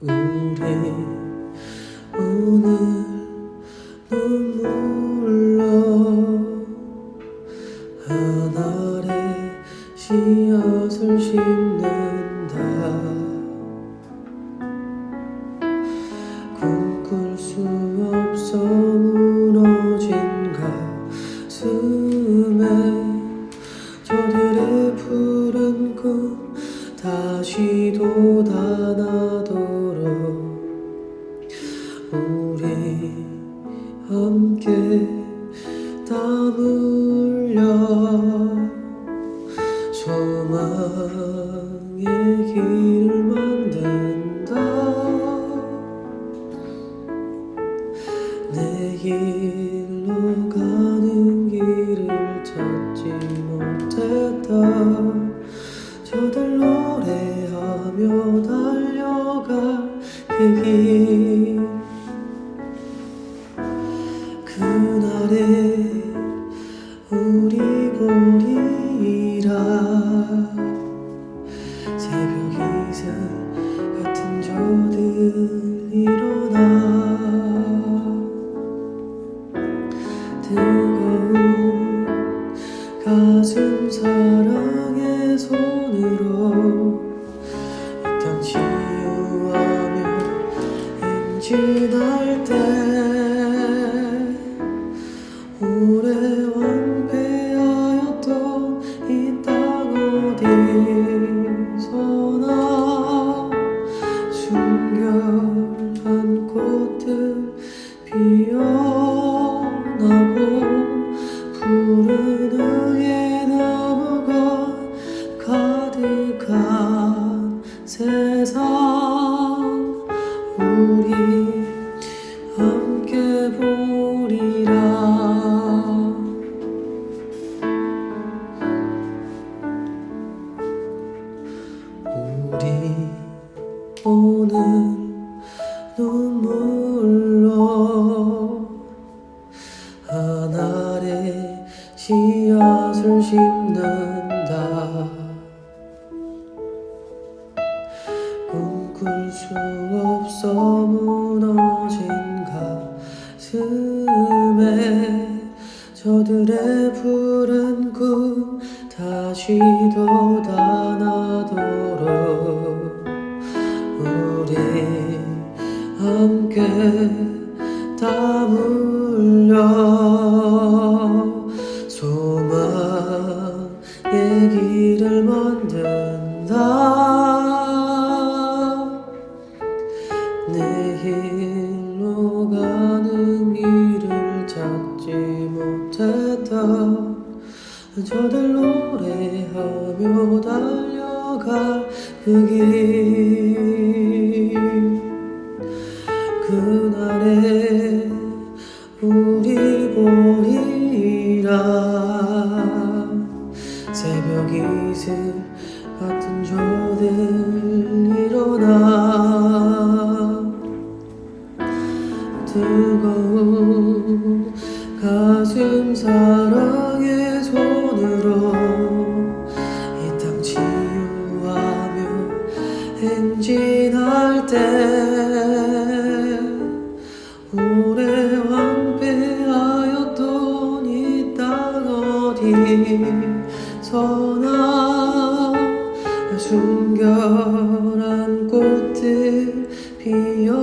우리 오늘 눈물로 하늘에 씨앗을 심는다. 꿈꿀 수 없어 무너진 가슴에 저들의 푸른 꿈 다시 돋아나도록 우리 함께 땀 흘려 소망의 길을 만든다. 내 길로 가는 길을 찾지 못했다. 저들 노래하며 달려갈 그 길, 그날에 우리 보리라. 새벽 이슬 같은 저들 일어나 뜨거운 가슴 사랑의 손으로 이 땅 치유하며 행진할 때 오래 완패하였던 이 땅 어디서나 순결한 꽃들 피어나고 푸른 의의 나무가 가득한 세상 우리 함께 보리라. 우리 오늘 눈물로 하늘에 씨앗을 심는다. 꿈꿀 수 없어 무너진 가슴에 저들의 푸른 꿈 다시 돋아나도록 우리 함께 땀 흘려 소망의 길을 만든다. 내 길로 가는 길을 찾지 못했다. 저들 노래하며 달려갈 그 길, 그날에 우리 보리라. 새벽 이슬 같은 저들 일어나 뜨거운 가슴 사랑의 손으로 이 땅 치유하며 행진할 때 오래 완패하였던 이 땅 어디서나 순결한 꽃들 피어나고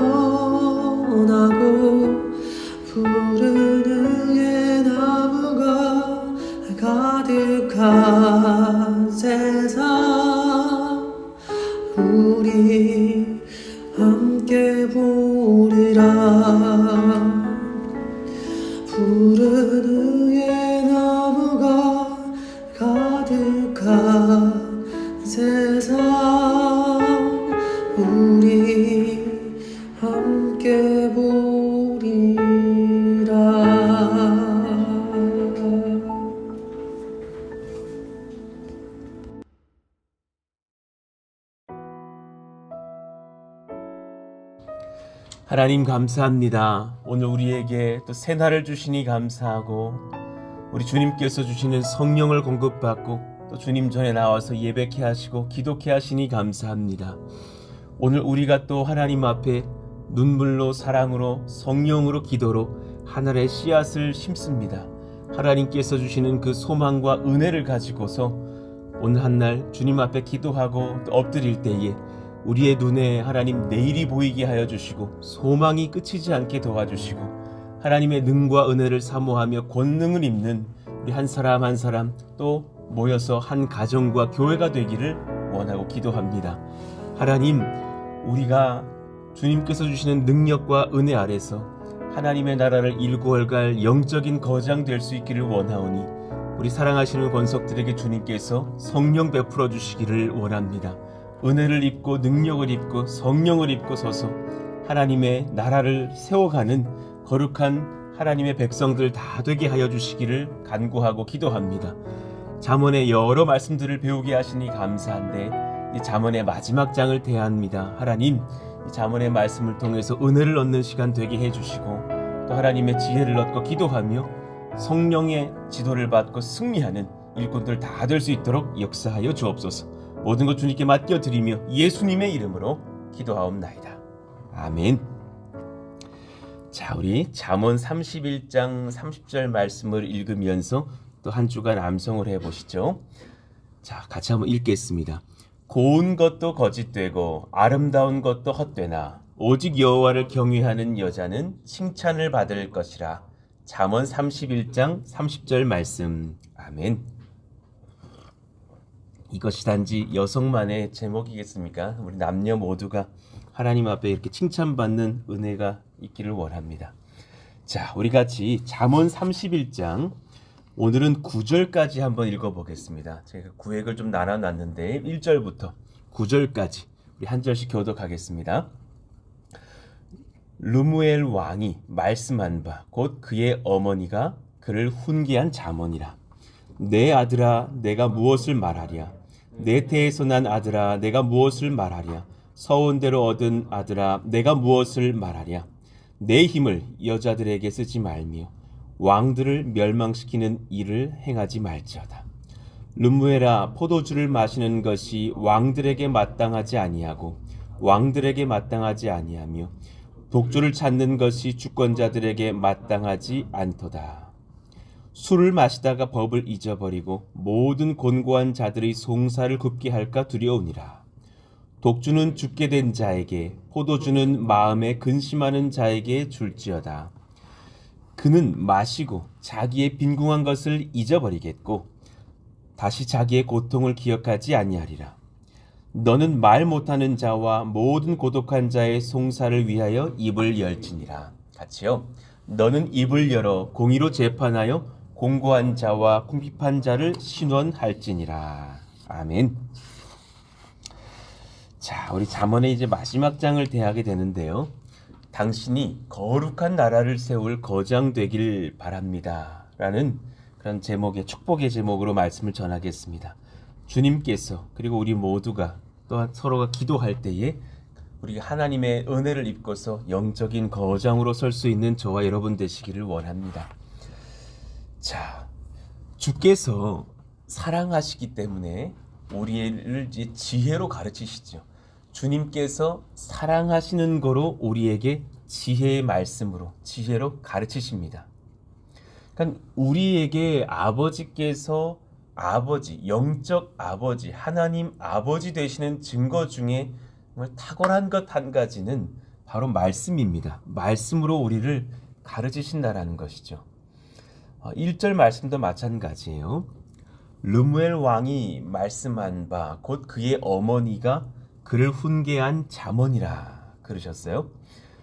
푸른 의의 나무가 가득한 세상 우리 함께 보리라. 푸른 의의 나무가 가득한 세상 우리 함께 보리라. 하나님 감사합니다. 오늘 우리에게 또 새날을 주시니 감사하고 우리 주님께서 주시는 성령을 공급받고 또 주님 전에 나와서 예배케 하시고 기도케 하시니 감사합니다. 오늘 우리가 또 하나님 앞에 눈물로 사랑으로 성령으로 기도로 하늘의 씨앗을 심습니다. 하나님께서 주시는 그 소망과 은혜를 가지고서 오늘 한날 주님 앞에 기도하고 또 엎드릴 때에 우리의 눈에 하나님 내일이 보이게 하여 주시고 소망이 끝이지 않게 도와주시고 하나님의 능과 은혜를 사모하며 권능을 입는 우리 한 사람 한 사람 또 모여서 한 가정과 교회가 되기를 원하고 기도합니다. 하나님, 우리가 주님께서 주시는 능력과 은혜 아래서 하나님의 나라를 일구월갈 영적인 거장 될 수 있기를 원하오니 우리 사랑하시는 권속들에게 주님께서 성령 베풀어 주시기를 원합니다. 은혜를 입고 능력을 입고 성령을 입고 서서 하나님의 나라를 세워가는 거룩한 하나님의 백성들 다 되게 하여 주시기를 간구하고 기도합니다. 잠언의 여러 말씀들을 배우게 하시니 감사한데 이 잠언의 마지막 장을 대합니다. 하나님, 이 잠언의 말씀을 통해서 은혜를 얻는 시간 되게 해주시고 또 하나님의 지혜를 얻고 기도하며 성령의 지도를 받고 승리하는 일꾼들 다 될 수 있도록 역사하여 주옵소서. 모든 것 주님께 맡겨드리며 예수님의 이름으로 기도하옵나이다. 아멘. 자, 우리 잠언 31장 30절 말씀을 읽으면서 또 한 주간 암송을 해보시죠. 자, 같이 한번 읽겠습니다. 고운 것도 거짓되고 아름다운 것도 헛되나 오직 여호와를 경외하는 여자는 칭찬을 받을 것이라. 잠언 31장 30절 말씀. 아멘. 이것이 단지 여성만의 제목이겠습니까? 우리 남녀 모두가 하나님 앞에 이렇게 칭찬받는 은혜가 있기를 원합니다. 자, 우리 같이 잠언 31장 오늘은 9절까지 한번 읽어보겠습니다. 제가 구획을 좀 나눠놨는데 1절부터 9절까지 우리 한 절씩 교독하겠습니다. 르무엘 왕이 말씀한 바 곧 그의 어머니가 그를 훈계한 잠언이라. 내 아들아 내가 무엇을 말하랴. 내 태에서 난 아들아 내가 무엇을 말하랴. 서원대로 얻은 아들아 내가 무엇을 말하랴. 내 힘을 여자들에게 쓰지 말며 왕들을 멸망시키는 일을 행하지 말지어다. 르무엘아 포도주를 마시는 것이 왕들에게 마땅하지 아니하고 왕들에게 마땅하지 아니하며 독주를 찾는 것이 주권자들에게 마땅하지 않도다. 술을 마시다가 법을 잊어버리고 모든 곤고한 자들의 송사를 굽게 할까 두려우니라. 독주는 죽게 된 자에게 포도주는 마음에 근심하는 자에게 줄지어다. 그는 마시고 자기의 빈궁한 것을 잊어버리겠고 다시 자기의 고통을 기억하지 아니하리라. 너는 말 못하는 자와 모든 고독한 자의 송사를 위하여 입을 열지니라. 같이요. 너는 입을 열어 공의로 재판하여 공고한 자와 궁핍한 자를 신원할지니라. 아멘. 자, 우리 잠언의 이제 마지막 장을 대하게 되는데요. 당신이 거룩한 나라를 세울 거장 되길 바랍니다. 라는 그런 제목의 축복의 제목으로 말씀을 전하겠습니다. 주님께서 그리고 우리 모두가 또한 서로가 기도할 때에 우리가 하나님의 은혜를 입고서 영적인 거장으로 설 수 있는 저와 여러분 되시기를 원합니다. 자, 주께서 사랑하시기 때문에 우리를 이제 지혜로 가르치시죠. 주님께서 사랑하시는 거로 우리에게 지혜의 말씀으로 지혜로 가르치십니다. 그러니까 우리에게 아버지께서 아버지, 영적 아버지, 하나님 아버지 되시는 증거 중에 정말 탁월한 것 한 가지는 바로 말씀입니다. 말씀으로 우리를 가르치신다라는 것이죠. 1절 말씀도 마찬가지예요. 르무엘 왕이 말씀한 바 곧 그의 어머니가 그를 훈계한 잠언이라 그러셨어요.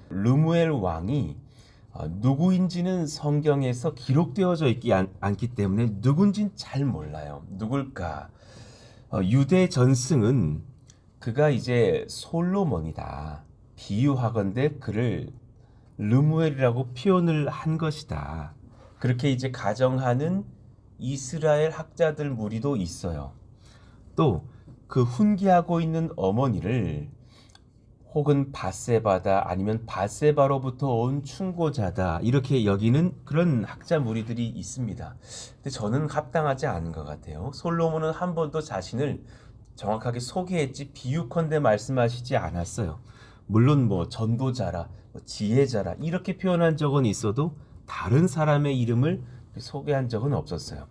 르무엘 왕이 누구인지는 성경에서 기록되어져 있지 않기 때문에 누군지는 잘 몰라요. 누굴까? 유대 전승은 그가 이제 솔로몬이다. 비유하건대 그를 르무엘이라고 표현을 한 것이다. 그렇게 이제 가정하는 이스라엘 학자들 무리도 있어요. 또 그 훈계하고 있는 어머니를 혹은 밧세바다 아니면 밧세바로부터 온 충고자다 이렇게 여기는 그런 학자 무리들이 있습니다. 근데 저는 합당하지 않은 것 같아요. 솔로몬은 한 번도 자신을 정확하게 소개했지 비유컨대 말씀하시지 않았어요. 물론 뭐 전도자라, 뭐 지혜자라 이렇게 표현한 적은 있어도 다른 사람의 이름을 소개한 적은 없었어요.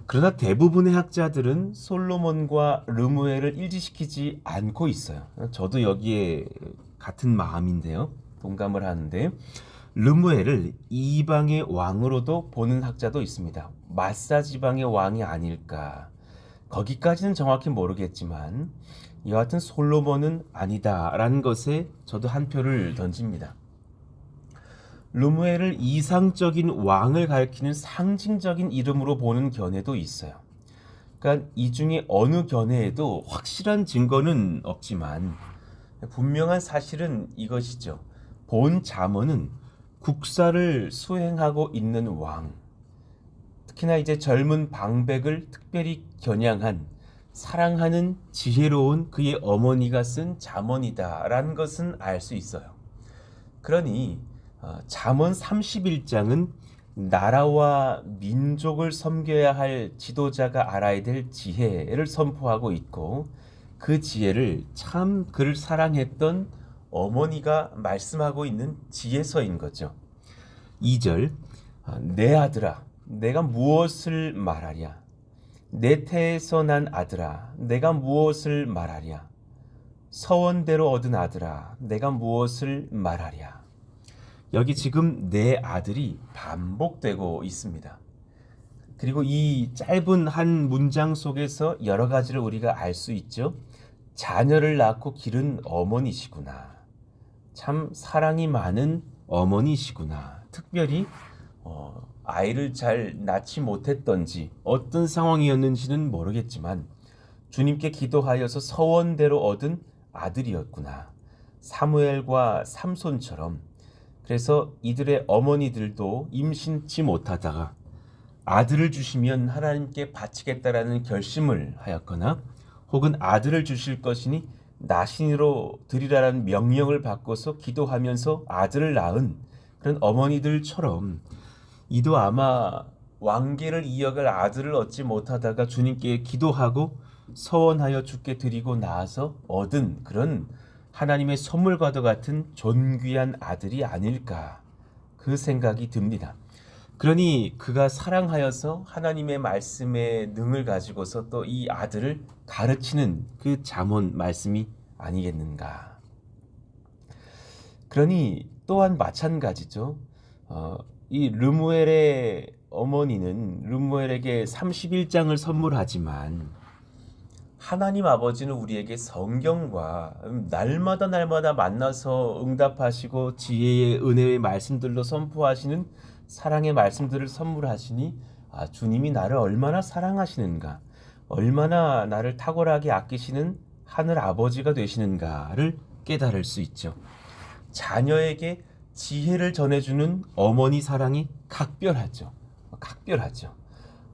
그러나 대부분의 학자들은 솔로몬과 르무엘을 일치시키지 않고 있어요. 저도 여기에 같은 마음인데요. 동감을 하는데 르무엘을 이방의 왕으로도 보는 학자도 있습니다. 마사 지방의 왕이 아닐까. 거기까지는 정확히 모르겠지만 여하튼 솔로몬은 아니다라는 것에 저도 한 표를 던집니다. 르무엘을 이상적인 왕을 가리키는 상징적인 이름으로 보는 견해도 있어요. 그러니까 이 중에 어느 견해에도 확실한 증거는 없지만 분명한 사실은 이것이죠. 본 잠언은 국사를 수행하고 있는 왕, 특히나 이제 젊은 방백을 특별히 겨냥한 사랑하는 지혜로운 그의 어머니가 쓴 잠언이다라는 것은 알 수 있어요. 그러니 잠언 31장은 나라와 민족을 섬겨야 할 지도자가 알아야 될 지혜를 선포하고 있고 그 지혜를 참 그를 사랑했던 어머니가 말씀하고 있는 지혜서인 거죠. 2절 내 아들아 내가 무엇을 말하랴 내 태에서 난 아들아 내가 무엇을 말하랴 서원대로 얻은 아들아 내가 무엇을 말하랴. 여기 지금 내 아들이 반복되고 있습니다. 그리고 이 짧은 한 문장 속에서 여러 가지를 우리가 알 수 있죠. 자녀를 낳고 기른 어머니시구나. 참 사랑이 많은 어머니시구나. 특별히 아이를 잘 낳지 못했던지 어떤 상황이었는지는 모르겠지만 주님께 기도하여서 서원대로 얻은 아들이었구나. 사무엘과 삼손처럼. 그래서 이들의 어머니들도 임신치 못하다가 아들을 주시면 하나님께 바치겠다라는 결심을 하였거나 혹은 아들을 주실 것이니 나신으로 드리라는 명령을 받고서 기도하면서 아들을 낳은 그런 어머니들처럼 이도 아마 왕계를 이어갈 아들을 얻지 못하다가 주님께 기도하고 서원하여 주께 드리고 나서 얻은 그런 하나님의 선물과도 같은 존귀한 아들이 아닐까 그 생각이 듭니다. 그러니 그가 사랑하여서 하나님의 말씀의 능을 가지고서 또 이 아들을 가르치는 그 잠언 말씀이 아니겠는가. 그러니 또한 마찬가지죠. 이 르무엘의 어머니는 르무엘에게 31장을 선물하지만 하나님 아버지는 우리에게 성경과 날마다 만나서 응답하시고 지혜의 은혜의 말씀들로 선포하시는 사랑의 말씀들을 선물하시니 주님이 나를 얼마나 사랑하시는가, 얼마나 나를 탁월하게 아끼시는 하늘 아버지가 되시는가를 깨달을 수 있죠. 자녀에게 지혜를 전해주는 어머니 사랑이 각별하죠.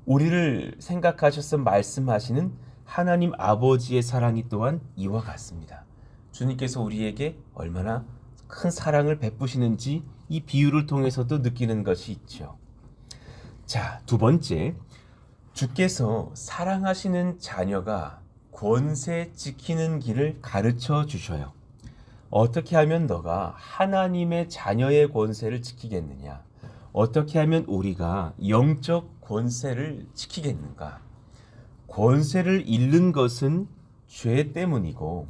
우리를 생각하셔서 말씀하시는 하나님 아버지의 사랑이 또한 이와 같습니다. 주님께서 우리에게 얼마나 큰 사랑을 베푸시는지 이 비유를 통해서도 느끼는 것이 있죠. 자, 두 번째, 주께서 사랑하시는 자녀가 권세 지키는 길을 가르쳐 주셔요. 어떻게 하면 너가 하나님의 자녀의 권세를 지키겠느냐? 어떻게 하면 우리가 영적 권세를 지키겠는가? 권세를 잃는 것은 죄 때문이고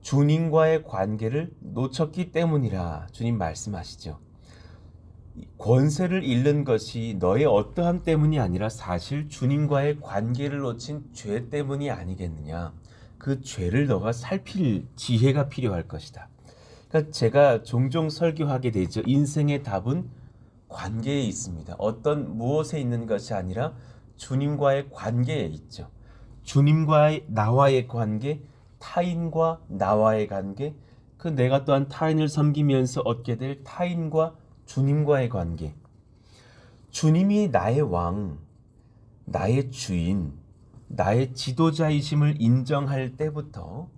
주님과의 관계를 놓쳤기 때문이라 주님 말씀하시죠. 권세를 잃는 것이 너의 어떠함 때문이 아니라 사실 주님과의 관계를 놓친 죄 때문이 아니겠느냐. 그 죄를 너가 살필 지혜가 필요할 것이다. 그러니까 제가 종종 설교하게 되죠. 인생의 답은 관계에 있습니다. 어떤 무엇에 있는 것이 아니라 주님과의 관계에 있죠. 주님과의 나와의 관계, 타인과 나와의 관계, 그 내가 또한 타인을 섬기면서 얻게 될 타인과 주님과의 관계. 주님이 나의 왕, 나의 주인, 나의 지도자이심을 인정할 때부터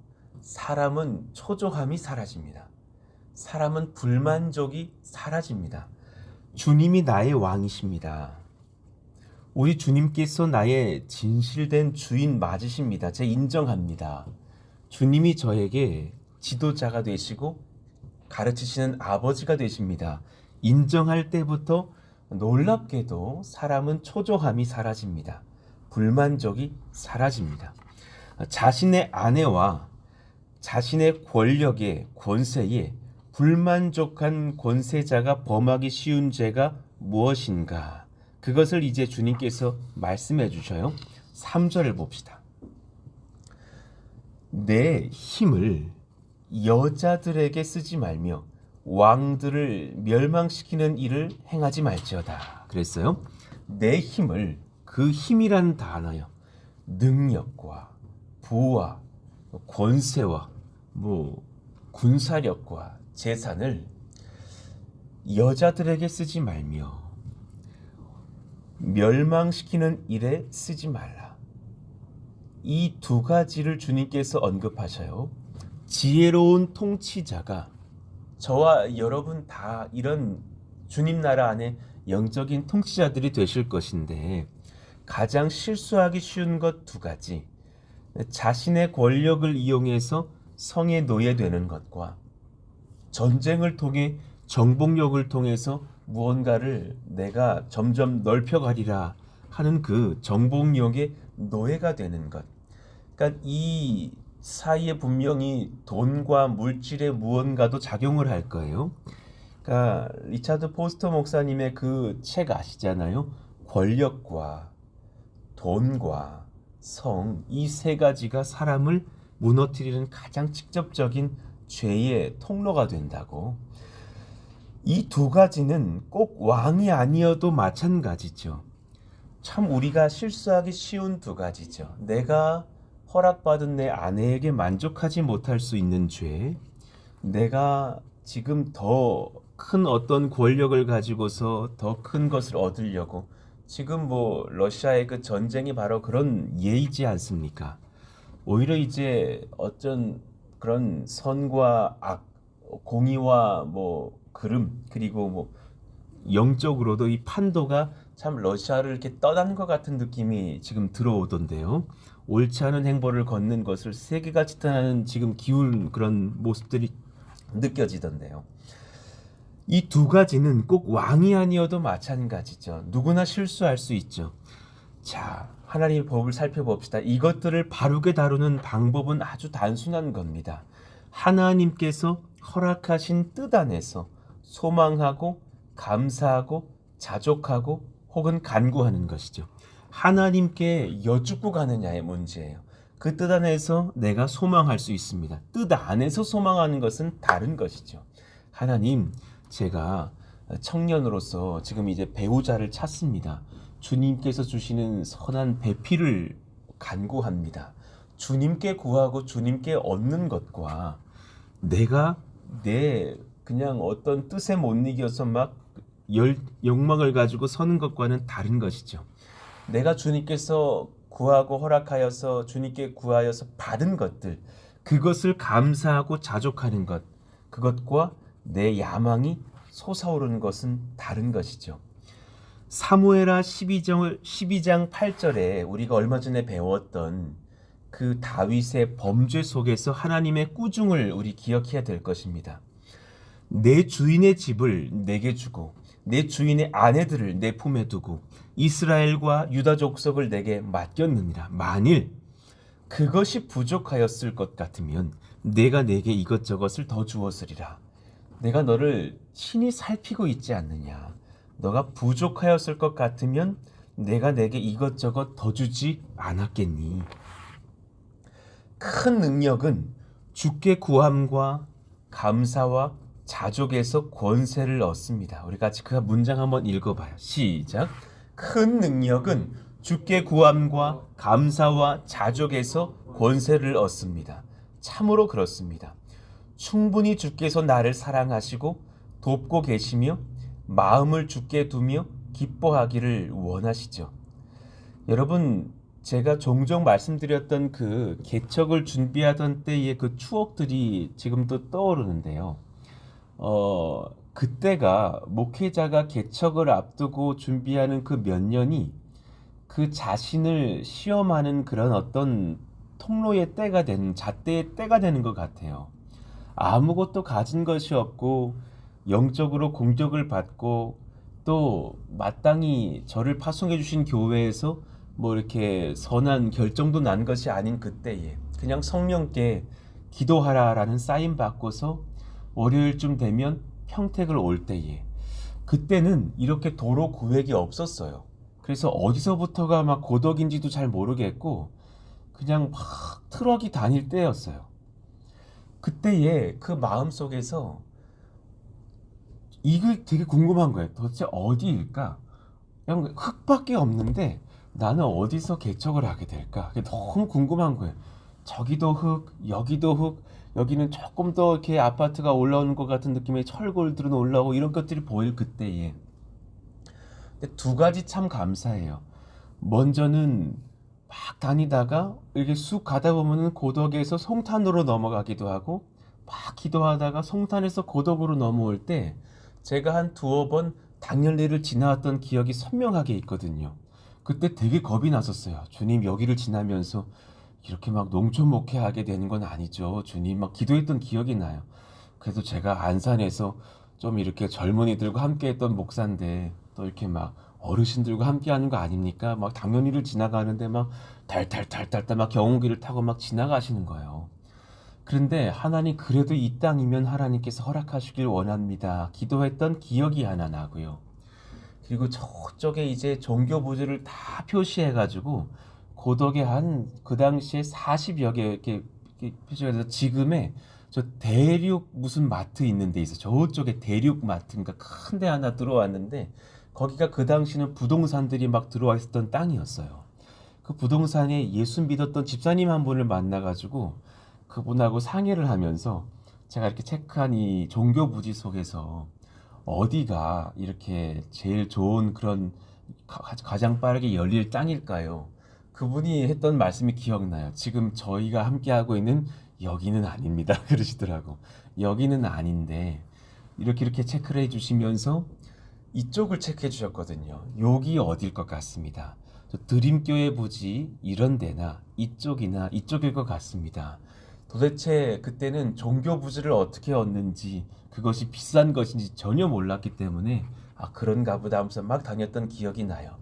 사람은 초조함이 사라집니다. 사람은 불만족이 사라집니다. 주님이 나의 왕이십니다. 우리 주님께서 나의 진실된 주인 맞으십니다. 제가 인정합니다. 주님이 저에게 지도자가 되시고 가르치시는 아버지가 되십니다. 인정할 때부터 놀랍게도 사람은 초조함이 사라집니다. 불만족이 사라집니다. 자신의 아내와 자신의 권력에 권세에 불만족한 권세자가 범하기 쉬운 죄가 무엇인가? 그것을 이제 주님께서 말씀해 주셔요. 3절을 봅시다. 내 힘을 여자들에게 쓰지 말며 왕들을 멸망시키는 일을 행하지 말지어다. 그랬어요. 내 힘을, 그 힘이란 단어요. 능력과 부와 권세와 군사력과 재산을 여자들에게 쓰지 말며 멸망시키는 일에 쓰지 말라. 이 두 가지를 주님께서 언급하셔요. 지혜로운 통치자가 저와 여러분 다 이런 주님 나라 안에 영적인 통치자들이 되실 것인데 가장 실수하기 쉬운 것 두 가지. 자신의 권력을 이용해서 성에 노예되는 것과 전쟁을 통해 정복력을 통해서 무언가를 내가 점점 넓혀가리라 하는 그 정복력의 노예가 되는 것. 그러니까 이 사이에 분명히 돈과 물질의 무언가도 작용을 할 거예요. 그러니까 리차드 포스터 목사님의 그 책 아시잖아요. 권력과 돈과 성, 이 세 가지가 사람을 무너뜨리는 가장 직접적인 죄의 통로가 된다고. 이 두 가지는 꼭 왕이 아니어도 마찬가지죠. 참 우리가 실수하기 쉬운 두 가지죠. 내가 허락받은 내 아내에게 만족하지 못할 수 있는 죄, 내가 지금 더 큰 어떤 권력을 가지고서 더 큰 것을 얻으려고, 지금 러시아의 그 전쟁이 바로 그런 예이지 않습니까? 오히려 이제 어쩐 그런 선과 악, 공의와 그름, 그리고 영적으로도 이 판도가 참 러시아를 이렇게 떠난 것 같은 느낌이 지금 들어오던데요. 옳지 않은 행보를 걷는 것을 세계가 지탄하는 지금 기운 그런 모습들이 느껴지던데요. 이 두 가지는 꼭 왕이 아니어도 마찬가지죠. 누구나 실수할 수 있죠. 자, 하나님의 법을 살펴봅시다. 이것들을 바르게 다루는 방법은 아주 단순한 겁니다. 하나님께서 허락하신 뜻 안에서 소망하고 감사하고 자족하고 혹은 간구하는 것이죠. 하나님께 여쭙고 가느냐의 문제예요. 그 뜻 안에서 내가 소망할 수 있습니다. 뜻 안에서 소망하는 것은 다른 것이죠. 하나님, 제가 청년으로서 지금 이제 배우자를 찾습니다. 주님께서 주시는 선한 배필을 간구합니다. 주님께 구하고 주님께 얻는 것과 내가 내 그냥 어떤 뜻에 못 이겨서 막 욕망을 가지고 서는 것과는 다른 것이죠. 내가 주님께서 구하고 허락하여서 주님께 구하여서 받은 것들, 그것을 감사하고 자족하는 것, 그것과 내 야망이 솟아오르는 것은 다른 것이죠. 사무엘하 12장 8절에 우리가 얼마 전에 배웠던 그 다윗의 범죄 속에서 하나님의 꾸중을 우리 기억해야 될 것입니다. 내 주인의 집을 내게 주고 내 주인의 아내들을 내 품에 두고 이스라엘과 유다 족속을 내게 맡겼느니라. 만일 그것이 부족하였을 것 같으면 내가 내게 이것저것을 더 주었으리라. 내가 너를 친히 살피고 있지 않느냐. 너가 부족하였을 것 같으면 내가 내게 이것저것 더 주지 않았겠니. 큰 능력은 주께 구함과 감사와 자족에서 권세를 얻습니다. 우리 같이 그 문장 한번 읽어봐요. 시작. 큰 능력은 주께 구함과 감사와 자족에서 권세를 얻습니다. 참으로 그렇습니다. 충분히 주께서 나를 사랑하시고 돕고 계시며 마음을 주께 두며 기뻐하기를 원하시죠. 여러분, 제가 종종 말씀드렸던 그 개척을 준비하던 때의 그 추억들이 지금도 떠오르는데요. 그때가 목회자가 개척을 앞두고 준비하는 그 몇 년이 그 자신을 시험하는 그런 어떤 통로의 때가 되는, 잣대의 때가 되는 것 같아요. 아무것도 가진 것이 없고 영적으로 공격을 받고 또 마땅히 저를 파송해 주신 교회에서 뭐 이렇게 선한 결정도 난 것이 아닌 그때에 그냥 성령께 기도하라라는 사인 받고서 월요일쯤 되면 평택을 올 때에 그때는 이렇게 도로 구획이 없었어요. 그래서 어디서부터가 막 고덕인지도 잘 모르겠고 그냥 막 트럭이 다닐 때였어요. 그때에 그 마음 속에서 이게 되게 궁금한 거예요. 도대체 어디일까? 그냥 흙밖에 없는데 나는 어디서 개척을 하게 될까? 그게 너무 궁금한 거예요. 저기도 흙, 여기도 흙, 여기는 조금 더 이렇게 아파트가 올라오는 것 같은 느낌의 철골들은 올라오고 이런 것들이 보일 그때에. 근데 두 가지 참 감사해요. 먼저는 막 다니다가 이렇게 쑥 가다 보면은 고덕에서 송탄으로 넘어가기도 하고 막 기도하다가 송탄에서 고덕으로 넘어올 때 제가 한 두어 번 당연리를 지나왔던 기억이 선명하게 있거든요. 그때 되게 겁이 났었어요. 주님 여기를 지나면서 이렇게 막 농촌 목회하게 되는 건 아니죠. 주님 막 기도했던 기억이 나요. 그래도 제가 안산에서 좀 이렇게 젊은이들과 함께 했던 목사인데 또 이렇게 막 어르신들과 함께 하는 거 아닙니까? 막 당연히를 지나가는데 막 달달달달달 막 경운기를 타고 막 지나가시는 거예요. 그런데 하나님 그래도 이 땅이면 하나님께서 허락하시길 원합니다. 기도했던 기억이 하나 나고요. 그리고 저쪽에 이제 종교 부지를 다 표시해가지고 고덕에 한 그 당시에 40여 개 이렇게 표시가 돼서 지금의 저 대륙 무슨 마트 있는 데 있어. 저쪽에 대륙 마트인가 큰 데 하나 들어왔는데 거기가 그 당시는 부동산들이 막 들어와 있었던 땅이었어요. 그 부동산에 예수 믿었던 집사님 한 분을 만나가지고 그분하고 상의를 하면서 제가 이렇게 체크한 이 종교 부지 속에서 어디가 이렇게 제일 좋은 그런 가장 빠르게 열릴 땅일까요? 그분이 했던 말씀이 기억나요. 지금 저희가 함께하고 있는 여기는 아닙니다. 그러시더라고. 여기는 아닌데 이렇게 체크를 해주시면서 이쪽을 체크해 주셨거든요. 여기 어딜 것 같습니다. 드림교회 부지 이런 데나 이쪽이나 이쪽일 것 같습니다. 도대체 그때는 종교 부지를 어떻게 얻는지 그것이 비싼 것인지 전혀 몰랐기 때문에 아 그런가 보다 하면서 막 다녔던 기억이 나요.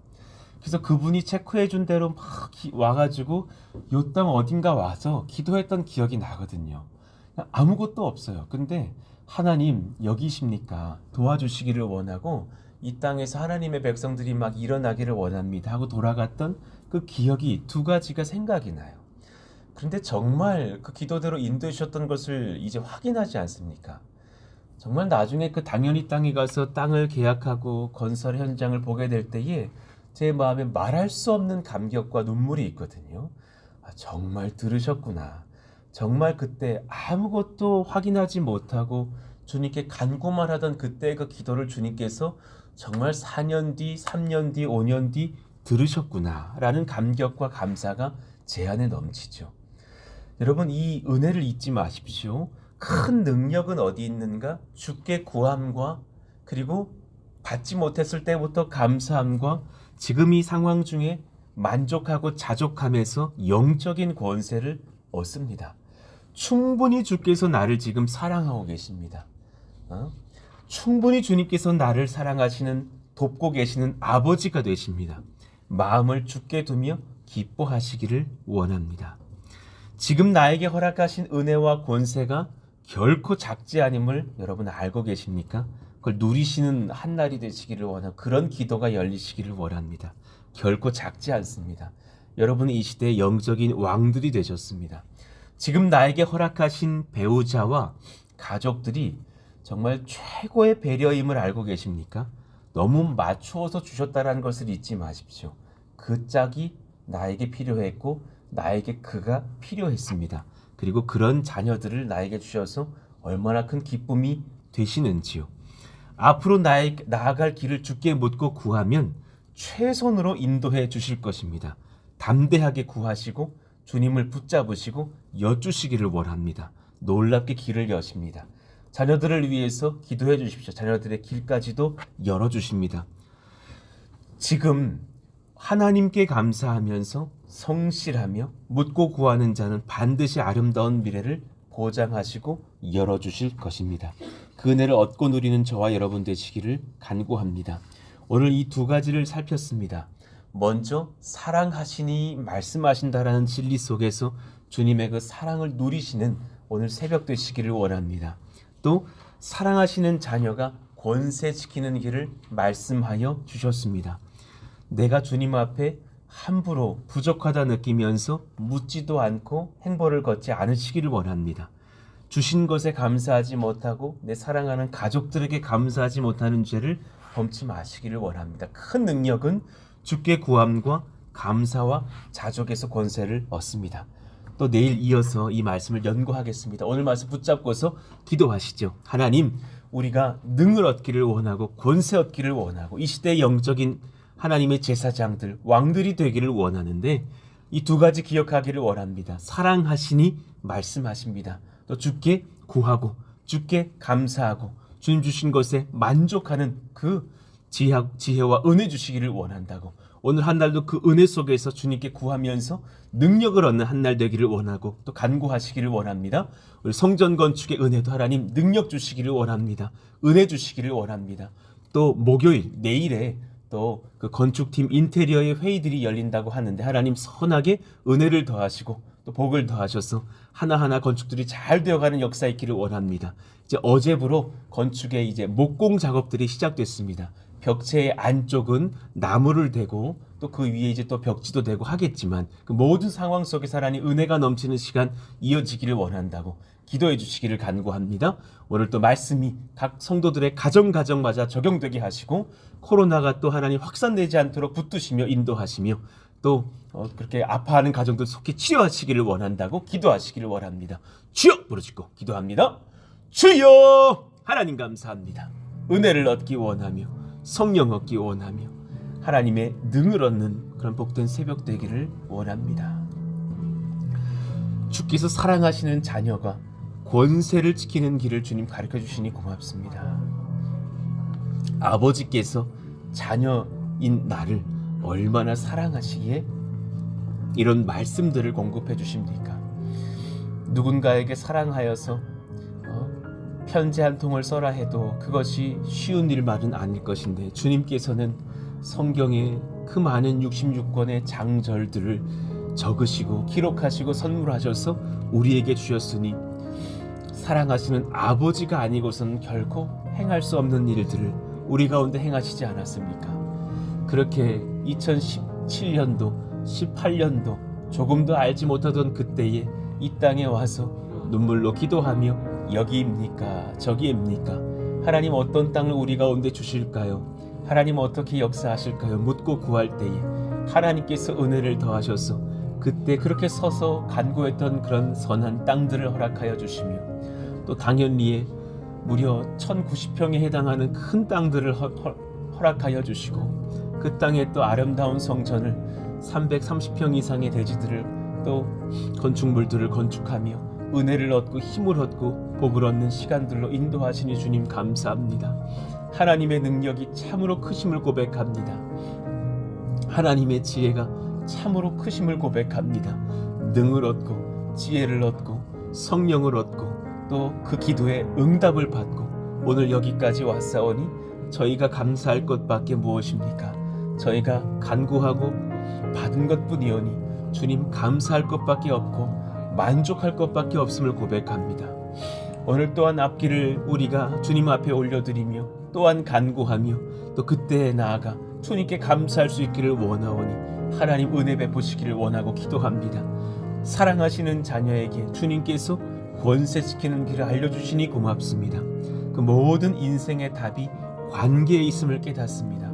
그래서 그분이 체크해 준 대로 막 와가지고 요 땅 어딘가 와서 기도했던 기억이 나거든요. 아무것도 없어요. 근데 하나님 여기십니까? 도와주시기를 원하고 이 땅에서 하나님의 백성들이 막 일어나기를 원합니다 하고 돌아갔던 그 기억이 두 가지가 생각이 나요. 그런데 정말 그 기도대로 인도해 주셨던 것을 이제 확인하지 않습니까? 정말 나중에 그 당연히 땅에 가서 땅을 계약하고 건설 현장을 보게 될 때에 제 마음에 말할 수 없는 감격과 눈물이 있거든요. 아, 정말 들으셨구나. 정말 그때 아무것도 확인하지 못하고 주님께 간구만 하던 그때의 그 기도를 주님께서 정말 4년 뒤, 3년 뒤, 5년 뒤 들으셨구나 라는 감격과 감사가 제 안에 넘치죠. 여러분 이 은혜를 잊지 마십시오. 큰 능력은 어디 있는가? 주께 구함과 그리고 받지 못했을 때부터 감사함과 지금 이 상황 중에 만족하고 자족함에서 영적인 권세를 얻습니다. 충분히 주께서 나를 지금 사랑하고 계십니다. 충분히 주님께서 나를 사랑하시는 돕고 계시는 아버지가 되십니다. 마음을 주께 두며 기뻐하시기를 원합니다. 지금 나에게 허락하신 은혜와 권세가 결코 작지 않음을 여러분 알고 계십니까? 그걸 누리시는 한 날이 되시기를 원하고 그런 기도가 열리시기를 원합니다. 결코 작지 않습니다. 여러분은 이 시대의 영적인 왕들이 되셨습니다. 지금 나에게 허락하신 배우자와 가족들이 정말 최고의 배려임을 알고 계십니까? 너무 맞추어서 주셨다는 것을 잊지 마십시오. 그 짝이 나에게 필요했고 나에게 그가 필요했습니다. 그리고 그런 자녀들을 나에게 주셔서 얼마나 큰 기쁨이 되시는지요. 앞으로 나아갈 길을 주께 묻고 구하면 최선으로 인도해 주실 것입니다. 담대하게 구하시고 주님을 붙잡으시고 여쭈시기를 원합니다. 놀랍게 길을 여십니다. 자녀들을 위해서 기도해 주십시오. 자녀들의 길까지도 열어주십니다. 지금 하나님께 감사하면서 성실하며 묻고 구하는 자는 반드시 아름다운 미래를 보장하시고 열어주실 것입니다. 그 은혜를 얻고 누리는 저와 여러분 되시기를 간구합니다. 오늘 이 두 가지를 살폈습니다. 먼저 사랑하시니 말씀하신다라는 진리 속에서 주님의 그 사랑을 누리시는 오늘 새벽 되시기를 원합니다. 또 사랑하시는 자녀가 권세 지키는 길을 말씀하여 주셨습니다. 내가 주님 앞에 함부로 부족하다 느끼면서 묻지도 않고 행보를 걷지 않으시기를 원합니다. 주신 것에 감사하지 못하고 내 사랑하는 가족들에게 감사하지 못하는 죄를 범치 마시기를 원합니다. 큰 능력은 주께 구함과 감사와 자족에서 권세를 얻습니다. 또 내일 이어서 이 말씀을 연구하겠습니다. 오늘 말씀 붙잡고서 기도하시죠. 하나님, 우리가 능을 얻기를 원하고 권세 얻기를 원하고 이 시대의 영적인 하나님의 제사장들, 왕들이 되기를 원하는데 이 두 가지 기억하기를 원합니다. 사랑하시니 말씀하십니다. 또 주께 구하고 주께 감사하고 주님 주신 것에 만족하는 그 지혜와 은혜 주시기를 원한다고. 오늘 한 날도 그 은혜 속에서 주님께 구하면서 능력을 얻는 한 날 되기를 원하고 또 간구하시기를 원합니다. 우리 성전 건축의 은혜도 하나님 능력 주시기를 원합니다. 은혜 주시기를 원합니다. 또 목요일 내일에 또 그 건축팀 인테리어의 회의들이 열린다고 하는데 하나님 선하게 은혜를 더하시고 또 복을 더하셔서 하나하나 건축들이 잘 되어가는 역사 있기를 원합니다. 이제 어제부로 건축의 이제 목공 작업들이 시작됐습니다. 벽체의 안쪽은 나무를 대고 또 그 위에 이제 또 벽지도 대고 하겠지만 그 모든 상황 속에서 하나님 은혜가 넘치는 시간 이어지기를 원한다고 기도해 주시기를 간구합니다. 오늘 또 말씀이 각 성도들의 가정마다 적용되게 하시고 코로나가 또 하나님 확산되지 않도록 붙드시며 인도하시며 또 그렇게 아파하는 가정들 속히 치료하시기를 원한다고 기도하시기를 원합니다. 주여 부르짖고 기도합니다. 주여 하나님 감사합니다. 은혜를 얻기 원하며 성령 얻기 원하며 하나님의 능을 얻는 그런 복된 새벽 되기를 원합니다. 주께서 사랑하시는 자녀가 권세를 지키는 길을 주님 가르쳐 주시니 고맙습니다. 아버지께서 자녀인 나를 얼마나 사랑하시기에 이런 말씀들을 공급해 주십니까? 누군가에게 사랑하여서 편지 한 통을 써라 해도 그것이 쉬운 일만은 아닐 것인데 주님께서는 성경에 그 많은 66권의 장절들을 적으시고 기록하시고 선물하셔서 우리에게 주셨으니 사랑하시는 아버지가 아니고서는 결코 행할 수 없는 일들을 우리 가운데 행하시지 않았습니까? 그렇게 2017년도 18년도 조금도 알지 못하던 그때에 이 땅에 와서 눈물로 기도하며 여기입니까 저기입니까 하나님 어떤 땅을 우리 가운데 주실까요? 하나님 어떻게 역사하실까요? 묻고 구할 때에 하나님께서 은혜를 더하셔서 그때 그렇게 서서 간구했던 그런 선한 땅들을 허락하여 주시며 또 당연리에 무려 1090평에 해당하는 큰 땅들을 허락하여 주시고 그 땅에 또 아름다운 성전을 330평 이상의 대지들을 또 건축물들을 건축하며 은혜를 얻고 힘을 얻고 복을 얻는 시간들로 인도하시니 주님 감사합니다. 하나님의 능력이 참으로 크심을 고백합니다. 하나님의 지혜가 참으로 크심을 고백합니다. 능을 얻고 지혜를 얻고 성령을 얻고 또 그 기도에 응답을 받고 오늘 여기까지 왔사오니 저희가 감사할 것밖에 무엇입니까? 저희가 간구하고 받은 것뿐이오니 주님 감사할 것밖에 없고 만족할 것밖에 없음을 고백합니다. 오늘 또한 앞길을 우리가 주님 앞에 올려드리며 또한 간구하며 또 그때에 나아가 주님께 감사할 수 있기를 원하오니 하나님 은혜 베푸시기를 원하고 기도합니다. 사랑하시는 자녀에게 주님께서 권세 지키는 길을 알려주시니 고맙습니다. 그 모든 인생의 답이 관계에 있음을 깨닫습니다.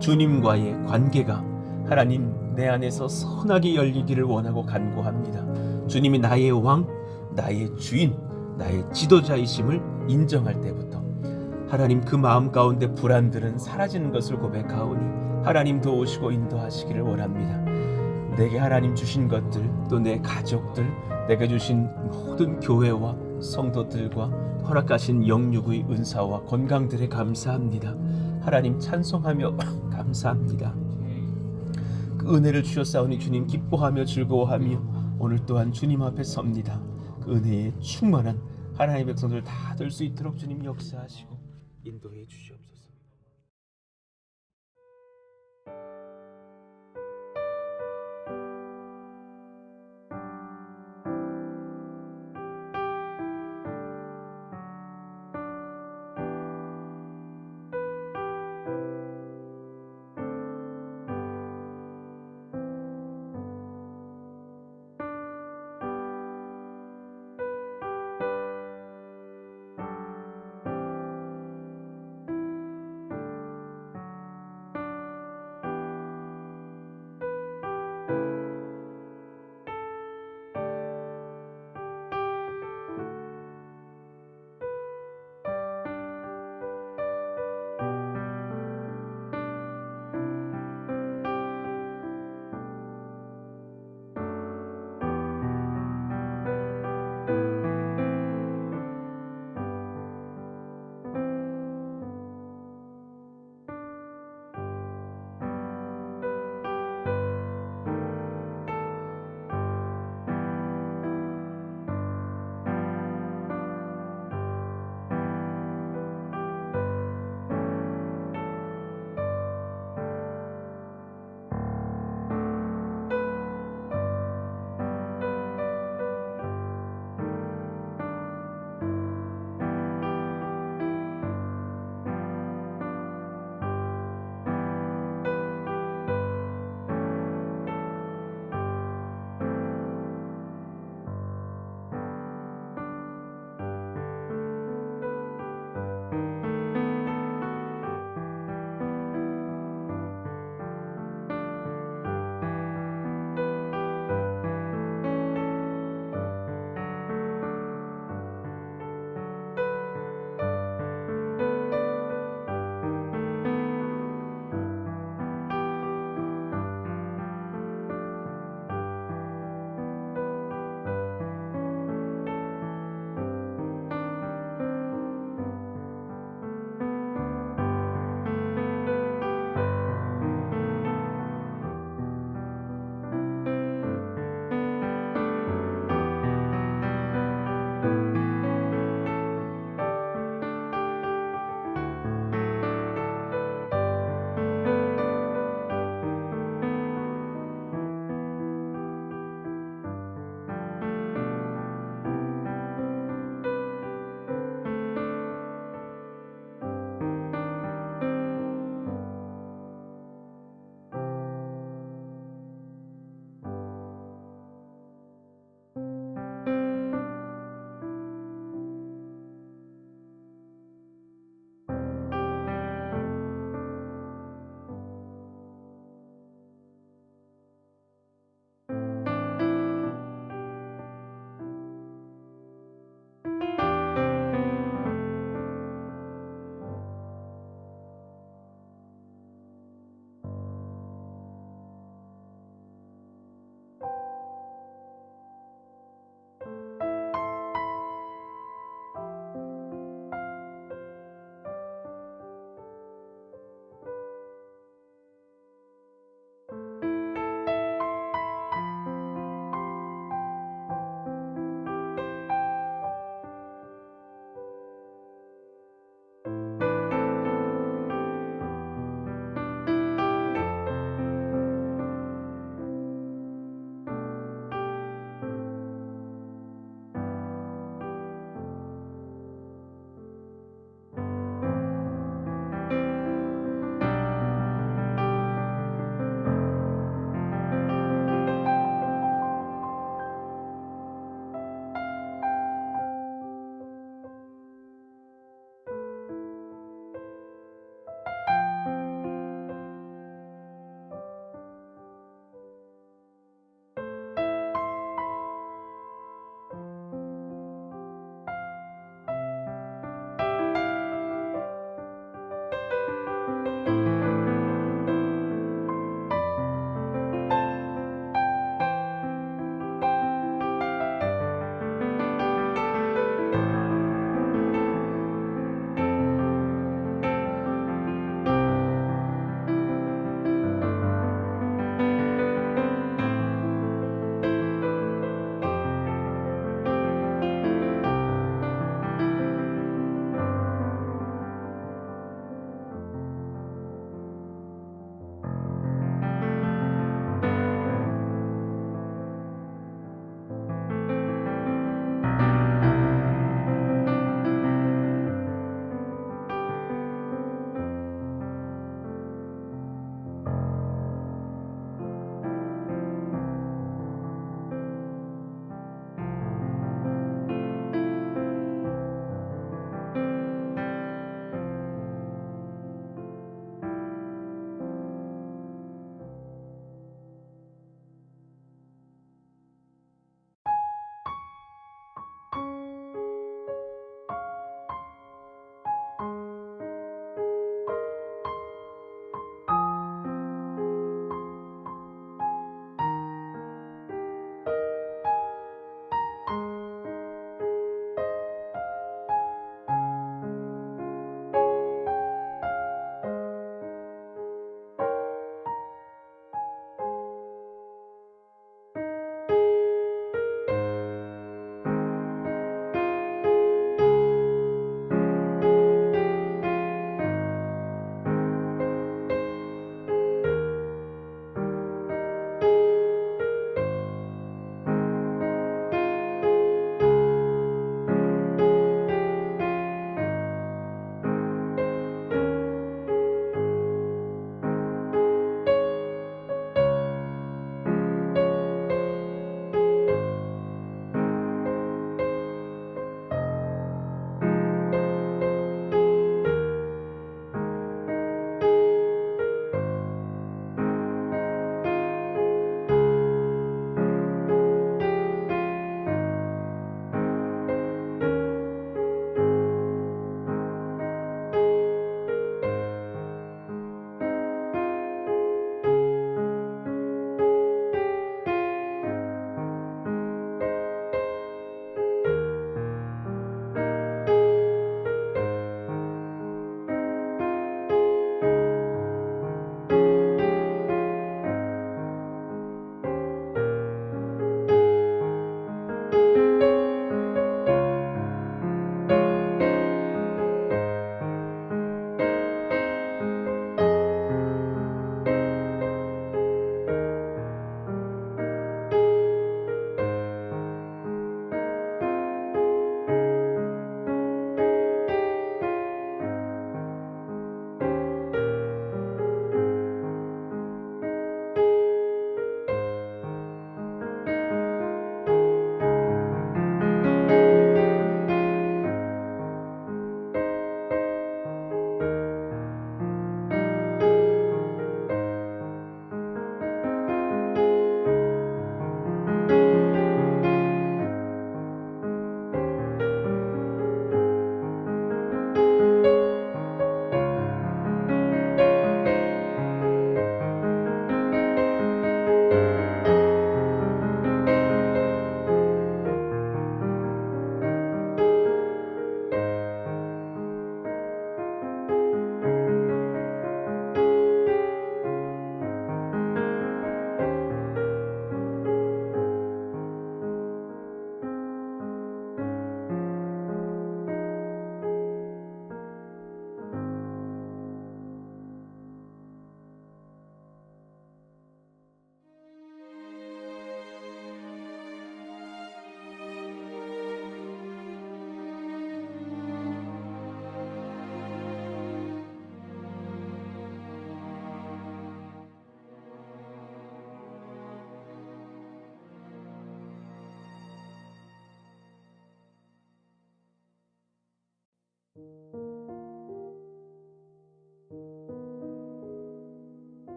주님과의 관계가 하나님 내 안에서 선하게 열리기를 원하고 간구합니다. 주님이 나의 왕, 나의 주인, 나의 지도자이심을 인정할 때부터 하나님 그 마음 가운데 불안들은 사라지는 것을 고백하오니 하나님 도우시고 인도하시기를 원합니다. 내게 하나님 주신 것들 또 내 가족들 내게 주신 모든 교회와 성도들과 허락하신 영육의 은사와 건강들에 감사합니다. 하나님 찬송하며 감사합니다. 은혜를 주셨사오니 주님 기뻐하며 즐거워하며 오늘 또한 주님 앞에 섭니다. 그 은혜에 충만한 하나님의 백성들 다 될 수 있도록 주님 역사하시고 인도해 주시옵소서.